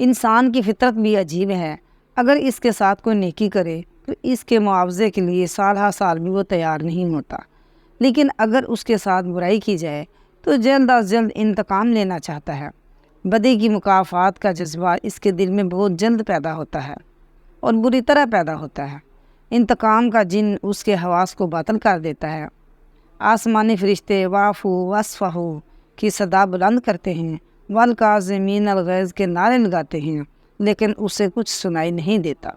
انسان کی فطرت بھی عجیب ہے، اگر اس کے ساتھ کوئی نیکی کرے تو اس کے معاوضے کے لیے سال ہر سال بھی وہ تیار نہیں ہوتا، لیکن اگر اس کے ساتھ برائی کی جائے تو جلد از جلد انتقام لینا چاہتا ہے۔ بدی کی مکافات کا جذبہ اس کے دل میں بہت جلد پیدا ہوتا ہے اور بری طرح پیدا ہوتا ہے۔ انتقام کا جن اس کے حواس کو باطل کر دیتا ہے۔ آسمانی فرشتے وعفو واصفحوا کی صدا بلند کرتے ہیں، والکاظمین الغیظ کے نعرے لگاتے ہیں، لیکن اسے کچھ سنائی نہیں دیتا۔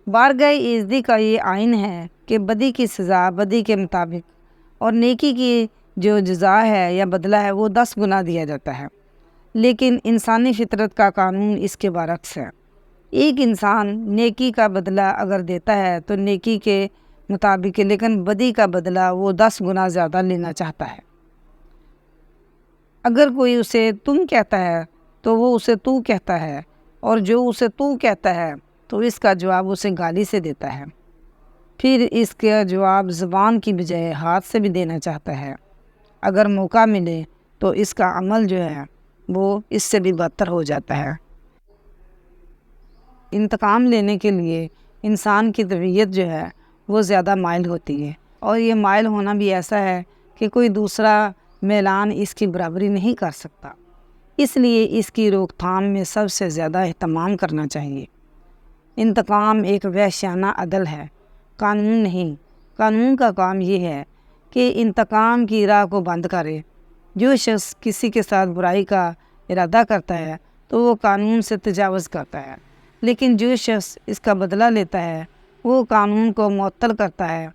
بارگاہ ایزدی کا یہ آئین ہے کہ بدی کی سزا بدی کے مطابق اور نیکی کی جو جزا ہے یا بدلہ ہے وہ 10 گنا دیا جاتا ہے، لیکن انسانی فطرت کا قانون اس کے برعکس ہے۔ ایک انسان نیکی کا بدلہ اگر دیتا ہے تو نیکی کے مطابق، لیکن بدی کا بدلہ وہ 10 گنا زیادہ لینا چاہتا ہے۔ اگر کوئی اسے تم کہتا ہے تو وہ اسے تو کہتا ہے، اور جو اسے تو کہتا ہے تو اس کا جواب اسے گالی سے دیتا ہے، پھر اس کا جواب زبان کی بجائے ہاتھ سے بھی دینا چاہتا ہے۔ اگر موقع ملے تو اس کا عمل جو ہے وہ اس سے بھی بدتر ہو جاتا ہے۔ انتقام لینے کے لیے انسان کی طبیعت جو ہے وہ زیادہ مائل ہوتی ہے، اور یہ مائل ہونا بھی ایسا ہے کہ کوئی دوسرا میلان اس کی برابری نہیں کر سکتا، اس لیے اس کی روک تھام میں سب سے زیادہ اہتمام کرنا چاہیے۔ انتقام ایک وحشیانہ عدل ہے، قانون نہیں۔ قانون کا کام یہ ہے کہ انتقام کی راہ کو بند کرے۔ جو شخص کسی کے ساتھ برائی کا ارادہ کرتا ہے تو وہ قانون سے تجاوز کرتا ہے، لیکن جو شخص اس کا بدلہ لیتا ہے وہ قانون کو معطل کرتا ہے۔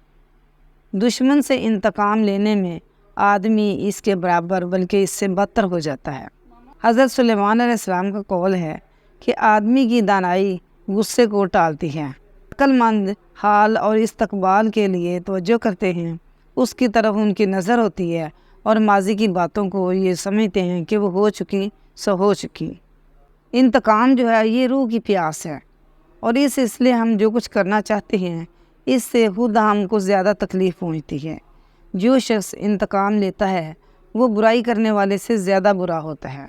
دشمن سے انتقام لینے میں آدمی اس کے برابر بلکہ اس سے بدتر ہو جاتا ہے۔ حضرت سلیمان علیہ السلام کا قول ہے کہ آدمی کی دانائی غصے کو ٹالتی ہے۔ عقل مند حال اور استقبال کے لیے توجہ کرتے ہیں، اس کی طرف ان کی نظر ہوتی ہے، اور ماضی کی باتوں کو یہ سمجھتے ہیں کہ وہ ہو چکی سو ہو چکی۔ انتقام جو ہے یہ روح کی پیاس ہے، اور اس لیے ہم جو کچھ کرنا چاہتے ہیں اس سے خود ہم کو زیادہ تکلیف پہنچتی ہے۔ جو شخص انتقام لیتا ہے وہ برائی کرنے والے سے زیادہ برا ہوتا ہے۔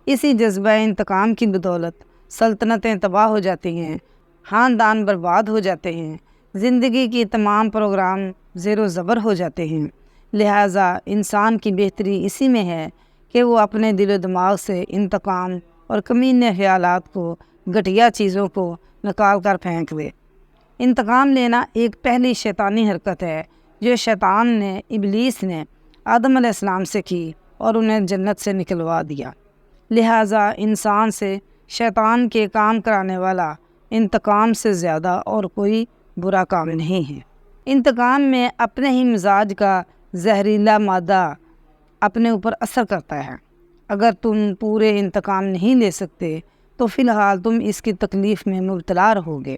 اسی جذبہ انتقام کی بدولت سلطنتیں تباہ ہو جاتی ہیں، خاندان برباد ہو جاتے ہیں، زندگی کی تمام پروگرام زیر و زبر ہو جاتے ہیں۔ لہٰذا انسان کی بہتری اسی میں ہے کہ وہ اپنے دل و دماغ سے انتقام اور کمینے خیالات کو، گھٹیا چیزوں کو نکال کر پھینک دے۔ انتقام لینا ایک پہلی شیطانی حرکت ہے جو شیطان نے، ابلیس نے آدم علیہ السلام سے کی اور انہیں جنت سے نکلوا دیا۔ لہٰذا انسان سے شیطان کے کام کرانے والا انتقام سے زیادہ اور کوئی برا کام نہیں ہے۔ انتقام میں اپنے ہی مزاج کا زہریلا مادہ اپنے اوپر اثر کرتا ہے۔ اگر تم پورے انتقام نہیں لے سکتے تو فی الحال تم اس کی تکلیف میں مبتلا رہو گے،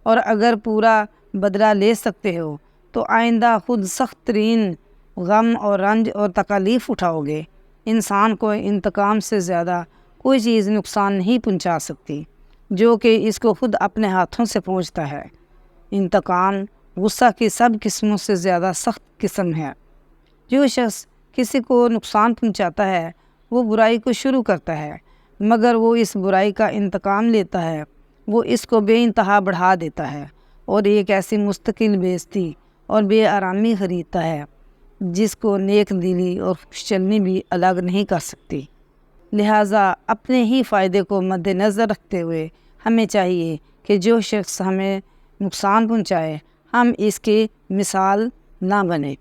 اور اگر پورا بدلہ لے سکتے ہو تو آئندہ خود سخت ترین غم اور رنج اور تکالیف اٹھاؤ گے۔ انسان کو انتقام سے زیادہ کوئی چیز نقصان نہیں پہنچا سکتی جو کہ اس کو خود اپنے ہاتھوں سے پہنچتا ہے۔ انتقام غصہ کی سب قسموں سے زیادہ سخت قسم ہے۔ جو شخص کسی کو نقصان پہنچاتا ہے وہ برائی کو شروع کرتا ہے، مگر وہ اس برائی کا انتقام لیتا ہے، وہ اس کو بے انتہا بڑھا دیتا ہے اور ایک ایسی مستقل بےعزتی اور بے آرامی خریدتا ہے جس کو نیک دلی اور خوش چلنی بھی الگ نہیں کر سکتی۔ لہٰذا اپنے ہی فائدے کو مد نظر رکھتے ہوئے ہمیں چاہیے کہ جو شخص ہمیں نقصان پہنچائے ہم اس کی مثال نہ بنیں۔